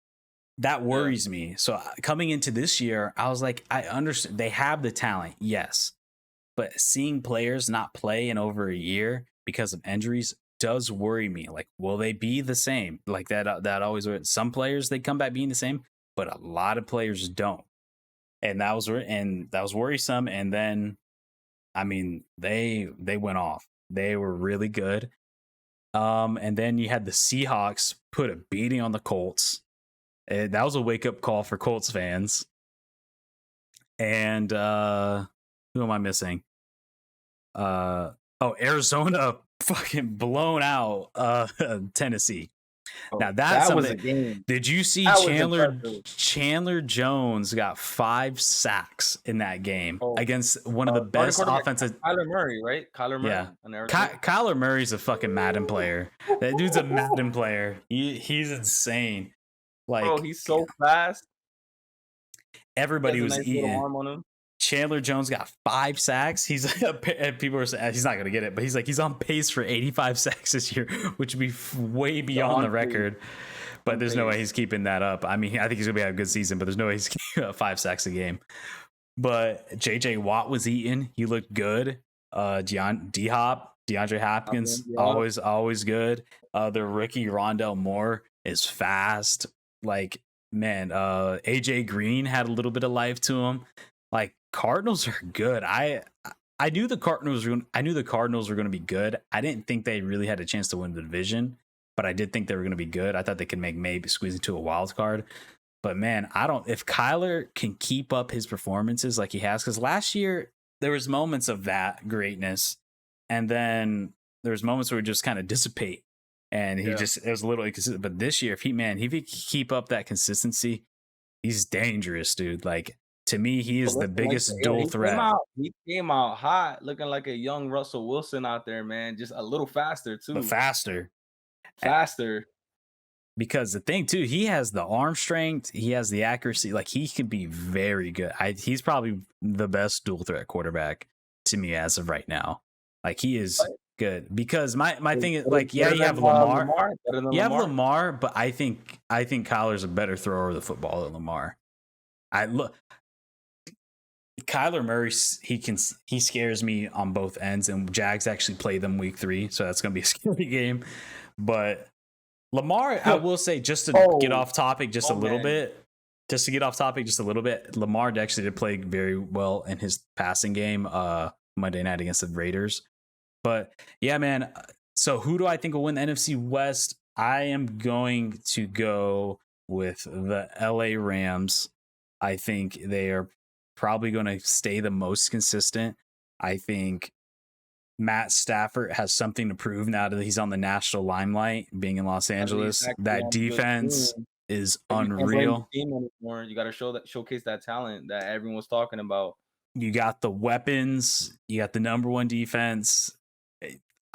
That worries me. So coming into this year, I was like, I understand they have the talent, yes, but seeing players not play in over a year because of injuries does worry me. Like, will they be the same? Like that always. Some players they come back being the same, but a lot of players don't, and that was worrisome. And then, I mean, they went off. They were really good. And then you had the Seahawks put a beating on the Colts. That was a wake up call for Colts fans. And who am I missing? Arizona fucking blown out Tennessee. Now that's that was a game. Did you see Chandler Jones got 5 sacks in that game against one of the best offensive Kyler Murray, right? Kyler Murray. Yeah. Kyler Murray's a fucking Madden player. That dude's a Madden player. He's insane. Like, bro, he's so fast. Everybody was nice eating. Arm on him. Chandler Jones got 5 sacks. People are saying he's not going to get it, but he's on pace for 85 sacks this year, which would be way beyond the record. But there's no way he's keeping that up. I mean, I think he's going to have a good season, but there's no way he's keeping 5 sacks a game. But JJ Watt was eating. He looked good. DeAndre Hopkins, always good. The rookie Rondell Moore is fast. Like, man, AJ Green had a little bit of life to him. Like, Cardinals are good. I knew the Cardinals were going to be good. I didn't think they really had a chance to win the division, but I did think they were going to be good. I thought they could maybe squeeze into a wild card. But man, if Kyler can keep up his performances like he has, because last year there was moments of that greatness, and then there's moments where it just kind of dissipate, and it was a little inconsistent. But this year, if he can keep up that consistency, he's dangerous, dude. Like, to me, he is the biggest dual threat. He came out hot, looking like a young Russell Wilson out there, man. Just a little faster too. But faster. Because the thing too, he has the arm strength, he has the accuracy. Like, he can be very good. He's probably the best dual threat quarterback to me as of right now. Like, he is good. Because my thing is, like, you have Lamar. You have Lamar, but I think Kyler's a better thrower of the football than Lamar. Kyler Murray, he scares me on both ends, and Jags actually play them week 3, so that's gonna be a scary game. But Lamar, I will say, just to get off topic just a little bit, Lamar actually did play very well in his passing game Monday night against the Raiders. But yeah, man. So who do I think will win the NFC West? I am going to go with the LA Rams. I think they are probably going to stay the most consistent. I think Matt Stafford has something to prove now that he's on the national limelight, being in Los Angeles. That defense is unreal. You got to showcase that talent that everyone was talking about. You got the weapons. You got the number 1 defense.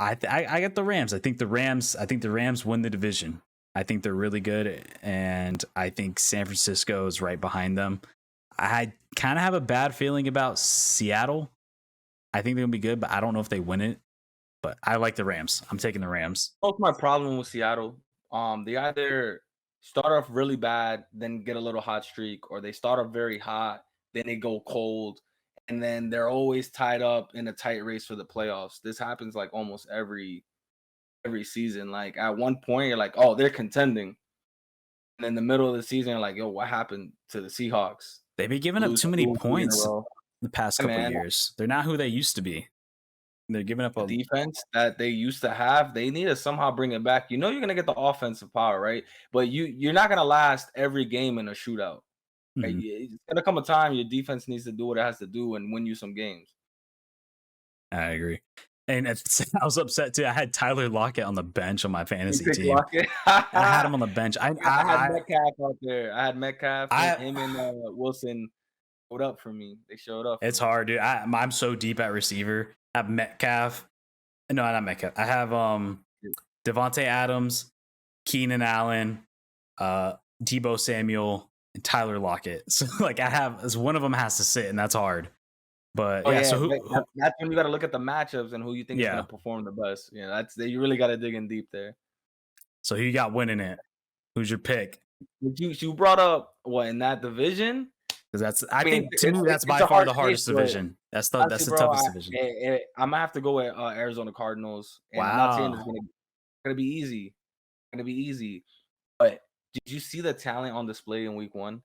I got the Rams. I think the Rams win the division. I think they're really good, and I think San Francisco is right behind them. I kind of have a bad feeling about Seattle. I think they're going to be good, but I don't know if they win it. But I like the Rams. I'm taking the Rams. That's my problem with Seattle. They either start off really bad, then get a little hot streak, or they start off very hot, then they go cold, and then they're always tied up in a tight race for the playoffs. This happens like almost every season. Like at one point, you're like, oh, they're contending. And in the middle of the season, you're like, yo, what happened to the Seahawks? They've been giving up too many points the past Hey, couple man, years. They're not who they used to be. They're giving up the a defense that they used to have, they need to somehow bring it back. You know you're gonna get the offensive power, right? But you're not gonna last every game in a shootout. Right? Mhm. It's gonna come a time your defense needs to do what it has to do and win you some games. I agree. And I was upset too. I had Tyler Lockett on the bench on my fantasy Pick team. Lockett. I had him on the bench. I had Metcalf out there. I had Metcalf. Him and Wilson showed up for me. They showed up. It's hard, dude. I'm so deep at receiver. I have Metcalf. No, not Metcalf. I have Devontae Adams, Keenan Allen, Deebo Samuel, and Tyler Lockett. So like one of them has to sit, and that's hard. But so that's when you got to look at the matchups and who you think is going to perform the best. You really got to dig in deep there. So who you got winning it? Who's your pick? You brought up what in that division? Because I think to me that's by far the hardest division. That's the toughest division. I'm gonna have to go with Arizona Cardinals. And wow. I'm not saying it's gonna be easy. Gonna be easy. But did you see the talent on display in week 1?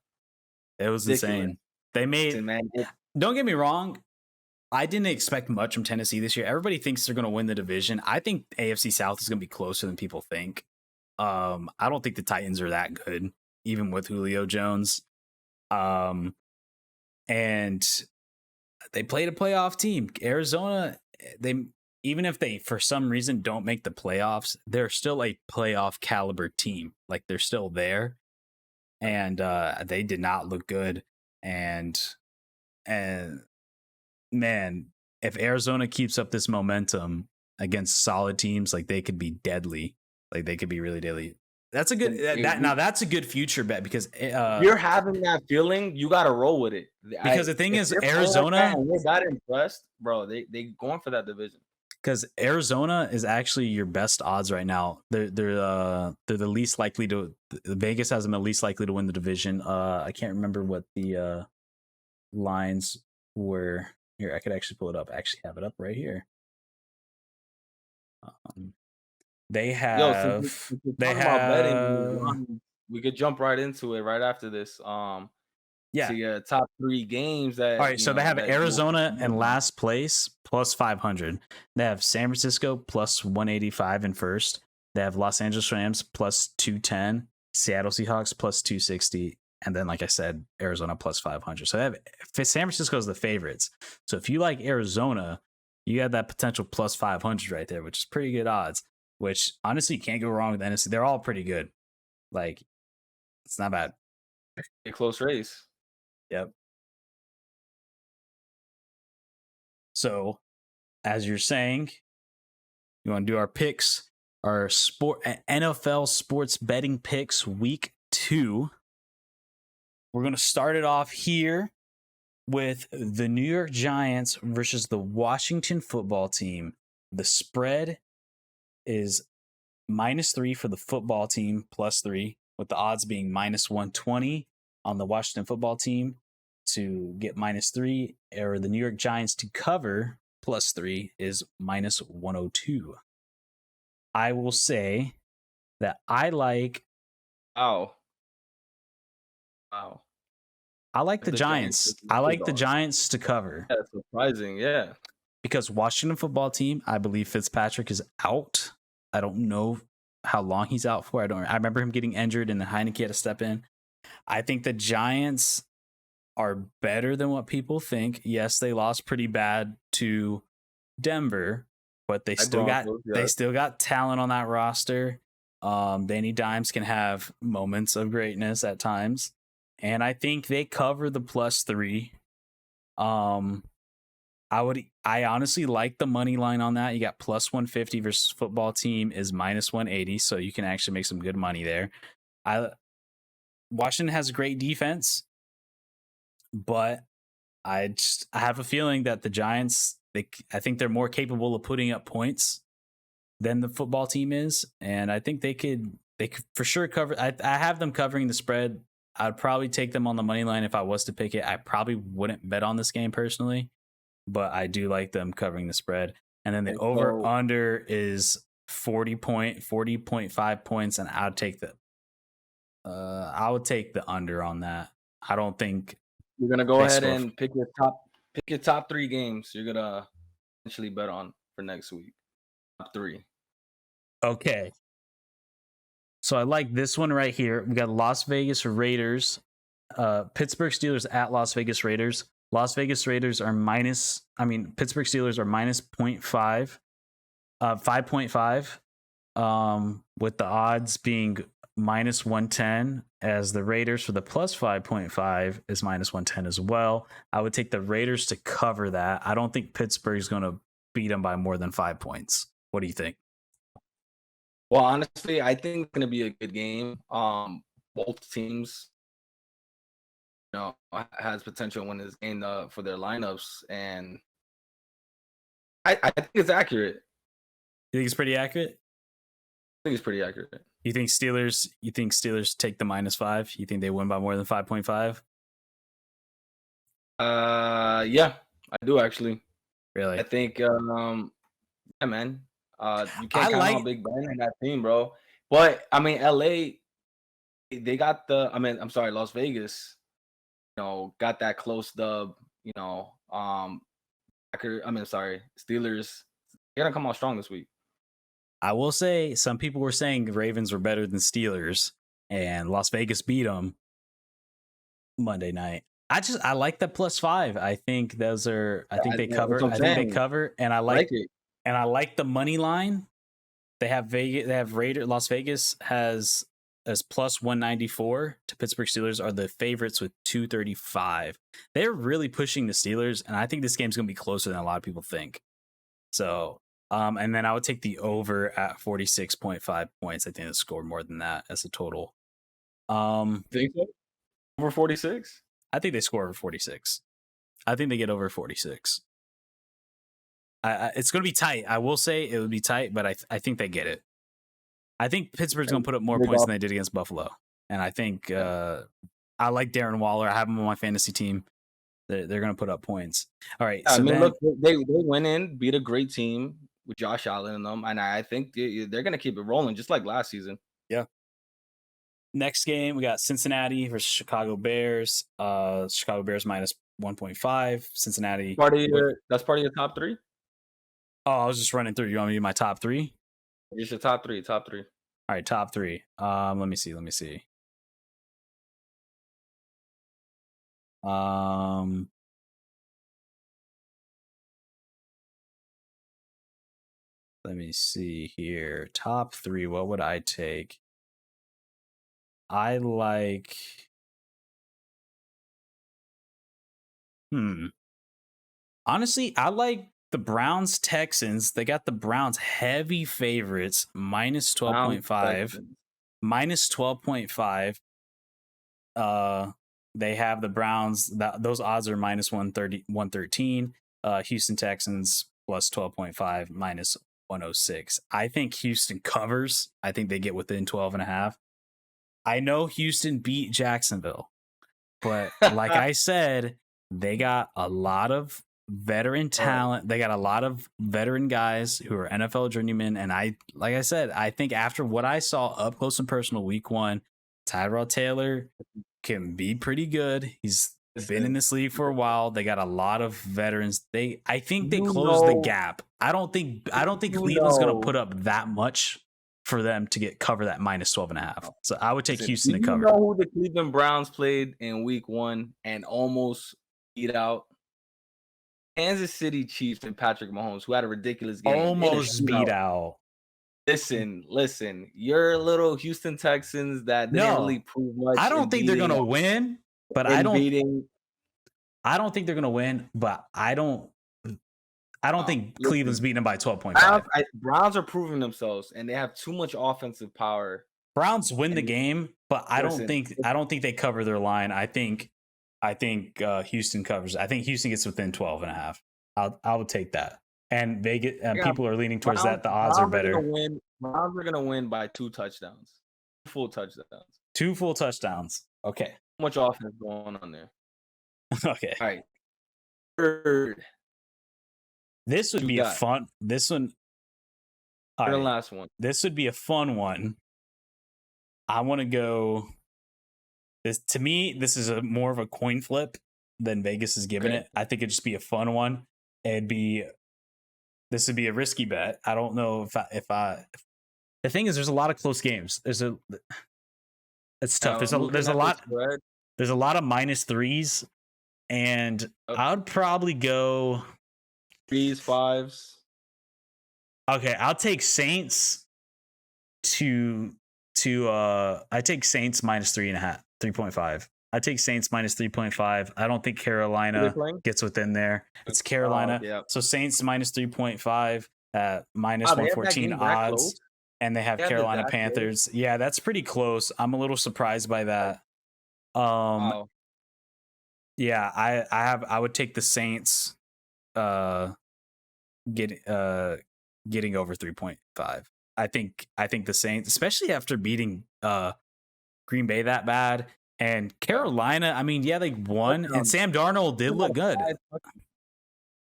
It was insane. They made don't get me wrong. I didn't expect much from Tennessee this year. Everybody thinks they're going to win the division. I think AFC South is going to be closer than people think. I don't think the Titans are that good, even with Julio Jones. And they played a playoff team. Arizona, even if they, for some reason, don't make the playoffs, they're still a playoff caliber team. Like, they're still there. And they did not look good. And man, if Arizona keeps up this momentum against solid teams, like they could be deadly. Like they could be really deadly. That's a good that's a good future bet because you're having that feeling. You got to roll with it because the thing is, Arizona. We're not impressed, bro. They going for that division because Arizona is actually your best odds right now. They're the least likely to. Vegas has them the least likely to win the division. I can't remember what the lines were. Here, I could actually pull it up. I actually have it up right here. They have. Since betting, we could jump right into it right after this. To top 3 games that. All right, so they have Arizona in last place plus 500. They have San Francisco plus 185 in first. They have Los Angeles Rams plus 210, Seattle Seahawks plus 260. And then, like I said, Arizona plus 500. So San Francisco is the favorites. So if you like Arizona, you got that potential plus 500 right there, which is pretty good odds. Which, honestly, you can't go wrong with NFC. They're all pretty good. Like, it's not bad. A close race. Yep. So, as you're saying, you want to do our picks, our NFL sports betting picks week 2. We're going to start it off here with the New York Giants versus the Washington football team. The spread is -3 for the football team, +3, with the odds being -120 on the Washington football team to get -3, or the New York Giants to cover +3 is -102. I will say that I like. Wow. I like the Giants. I like the Giants to cover. That's surprising, yeah. Because Washington football team, I believe Fitzpatrick is out. I don't know how long he's out for. I remember him getting injured and then Heineke had to step in. I think the Giants are better than what people think. Yes, they lost pretty bad to Denver, but they still got talent on that roster. Danny Dimes can have moments of greatness at times. And I think they cover the +3. I honestly like the money line on that. You got +150 versus football team is -180, so you can actually make some good money there. Washington has a great defense, but I have a feeling that the Giants, I think they're more capable of putting up points than the football team is, and I think they could for sure cover. I have them covering the spread. I'd probably take them on the money line if I was to pick it. I probably wouldn't bet on this game personally, but I do like them covering the spread. And then the And over so under is 40.5 points, and I would take the under on that. I don't think you're gonna go they ahead score. and pick your top 3 games you're gonna essentially bet on for next week. Top 3. Okay. So I like this one right here. We got Las Vegas Raiders, Pittsburgh Steelers at Las Vegas Raiders. Las Vegas Raiders are Pittsburgh Steelers are minus 0.5, 5.5, with the odds being minus 110, as the Raiders for the plus 5.5 is minus 110 as well. I would take the Raiders to cover that. I don't think Pittsburgh is going to beat them by more than 5 points. What do you think? Well, honestly, I think it's gonna be a good game. Both teams, has potential to win this game for their lineups, and I think it's accurate. You think it's pretty accurate? I think it's pretty accurate. You think Steelers take the minus 5? You think they win by more than 5.5? Yeah, I do actually. Really? I think, yeah, man. You can't count on Big Ben in that team, bro. But I mean, LA, they got Las Vegas, got that close dub. Steelers. They're gonna come out strong this week. I will say some people were saying the Ravens were better than Steelers, and Las Vegas beat them Monday night. I like the plus 5. I think those are. I think they cover. I think they cover, and I like it. And I like the money line. They have Vegas. They have Las Vegas has as plus 194 to Pittsburgh Steelers are the favorites with 235. They're really pushing the Steelers, and I think this game's going to be closer than a lot of people think. So, and then I would take the over at 46.5 points. I think they score more than that as a total. Think so? Over 46? I think they score over 46. I think they get over 46. It's going to be tight. I will say it would be tight, but I think they get it. I think Pittsburgh's going to put up more points than they did against Buffalo. And I think I like Darren Waller. I have him on my fantasy team. They're going to put up points. All right. So look, they went in, beat a great team with Josh Allen and them, and I think they're going to keep it rolling just like last season. Yeah. Next game, we got Cincinnati versus Chicago Bears. Chicago Bears minus 1.5. Cincinnati. That's part of your top 3? Oh, I was just running through. You want me to do my top 3? It's your top 3. Top 3. All right, top 3. Let me see. Let me see here. Top 3. What would I take? I like. Honestly, I like the Browns Texans. They got the Browns heavy favorites minus 12.5. Minus 12.5. They have the Browns. Those odds are minus 113. Houston Texans plus 12.5 minus 106. I think Houston covers. I think they get within 12.5. I know Houston beat Jacksonville, but like I said, they got a lot of veteran talent. They got a lot of veteran guys who are NFL journeymen. And like I said, I think after what I saw up close and personal week 1, Tyrod Taylor can be pretty good. He's been in this league for a while. They got a lot of veterans. I think they closed the gap. I don't think Cleveland's going to put up that much for them to cover that minus 12.5. So I would take Houston to cover. You know who the Cleveland Browns played in week 1 and almost beat out? Kansas City Chiefs and Patrick Mahomes, who had a ridiculous game. Almost beat out. Listen, your little Houston Texans that didn't really prove much. I don't think they're going to win, but I don't think they're going to win, but I don't think Cleveland's beating them by 12.5. Browns are proving themselves, and they have too much offensive power. Browns win the game, but I don't think they cover their line. I think Houston covers. I think Houston gets within 12.5. I would take that. And Vegas people are leaning towards that. The odds are better. Browns are going to win by 2 touchdowns. 2 full touchdowns. 2 full touchdowns. Okay. Too much offense going on there. Okay. All right. Third This would be a fun. This one. For the last one. This would be a fun one. I want to go. This to me, this is more of a coin flip than Vegas is giving it. I think it'd just be a fun one. This would be a risky bet. I don't know if I. The thing is, there's a lot of close games. It's tough. There's a lot. There's a lot of -3s, and I would probably go 3s, 5s. Okay, I'll take Saints I take Saints -3.5, 3.5. I take Saints -3.5. I don't think Carolina gets within there. It's Carolina. So Saints -3.5 at -114 odds. And they have Carolina Panthers. Close. Yeah, that's pretty close. I'm a little surprised by that. Wow. Yeah, I would take the Saints getting over 3.5. I think the Saints, especially after beating Green Bay that bad, and Carolina, I mean, yeah, they won, and Sam Darnold did look good.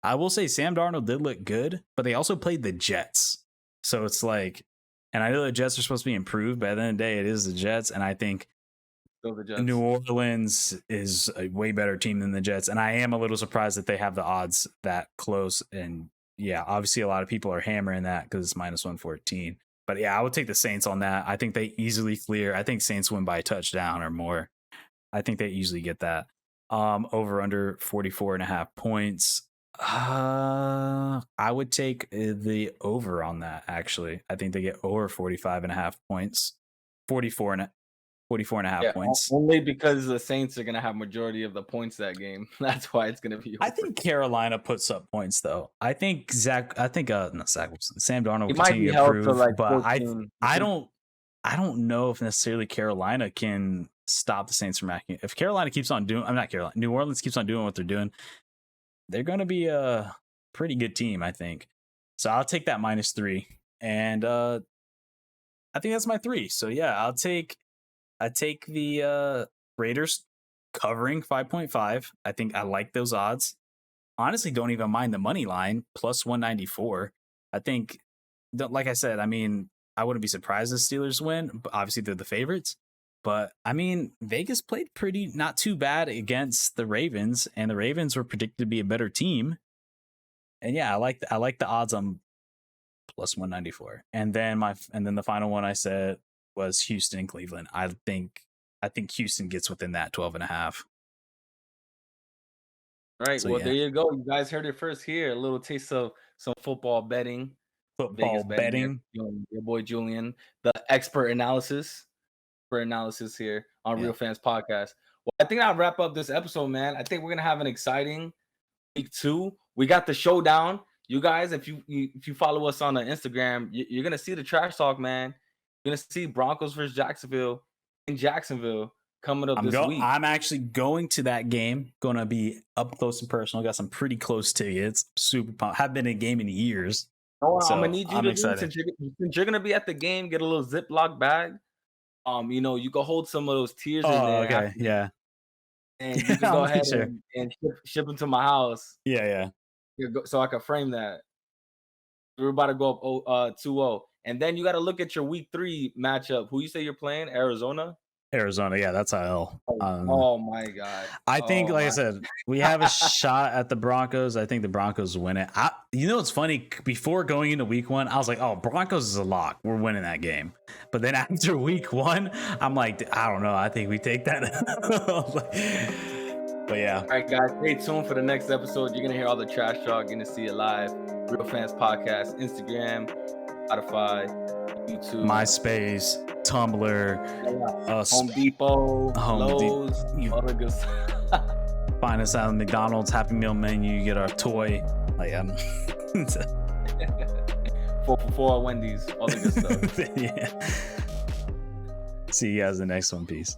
I will say Sam Darnold did look good, but they also played the Jets. So it's like, and I know the Jets are supposed to be improved, but at the end of the day, it is the Jets, and I think New Orleans is a way better team than the Jets, and I am a little surprised that they have the odds that close. And yeah, obviously a lot of people are hammering that because it's -114. But yeah, I would take the Saints on that. I think they easily clear. I think Saints win by a touchdown or more. I think they easily get that. Over under 44.5 points. I would take the over on that, actually. I think they get over 45.5 points. 44.5 points. Only because the Saints are going to have majority of the points that game. That's why it's going to be over. I think Carolina puts up points, though. I think not Zach Wilson. Sam Darnold will continue to improve, but 14. I don't know if necessarily Carolina can stop the Saints from acting. If Carolina keeps on doing, New Orleans keeps on doing what they're doing, they're going to be a pretty good team, I think. So I'll take that -3, and I think that's my 3. So yeah, I take the Raiders covering 5.5. I think I like those odds. Honestly, don't even mind the money line +194. I think, like I said, I mean, I wouldn't be surprised if Steelers win, but obviously they're the favorites. But I mean, Vegas played not too bad against the Ravens, and the Ravens were predicted to be a better team. And yeah, I like the odds on +194. And then the final one I said was Houston and Cleveland. I think Houston gets within that 12.5. Right. So, There you go. You guys heard it first here. A little taste of some football betting. Football betting. Your boy Julian, the expert analysis here on Real Fans Podcast. Well, I think I'll wrap up this episode, man. I think we're gonna have an exciting week 2. We got the showdown. You guys, if you follow us on the Instagram, you're gonna see the trash talk, man. You're gonna see Broncos versus Jacksonville in Jacksonville coming up this week. I'm actually going to that game. Gonna be up close and personal. Got some pretty close tickets. Super pumped. Have been in a game in years. So I'm gonna need you since you're gonna be at the game, get a little Ziploc bag. You can hold some of those tears in there. Okay, yeah. And you can go ahead and ship them to my house. Yeah. So I can frame that. We're about to go up 2-0. And then you got to look at your week 3 matchup. Who you say you're playing? Arizona, yeah, that's IL. Oh my God. I think, like I said, we have a shot at the Broncos. I think the Broncos win it. It's funny. Before going into week 1, I was like, oh, Broncos is a lock. We're winning that game. But then after week 1, I'm like, I don't know. I think we take that. But yeah. All right, guys, stay tuned for the next episode. You're going to hear all the trash talk. You're going to see it live. Real Fans Podcast, Instagram, Spotify, YouTube, MySpace, Tumblr, Home Depot, Lowe's, all the good stuff. Find us out at McDonald's Happy Meal menu. You get our toy. 4 for 4 Wendy's, all the good stuff. Yeah. See you guys in the next one. Peace.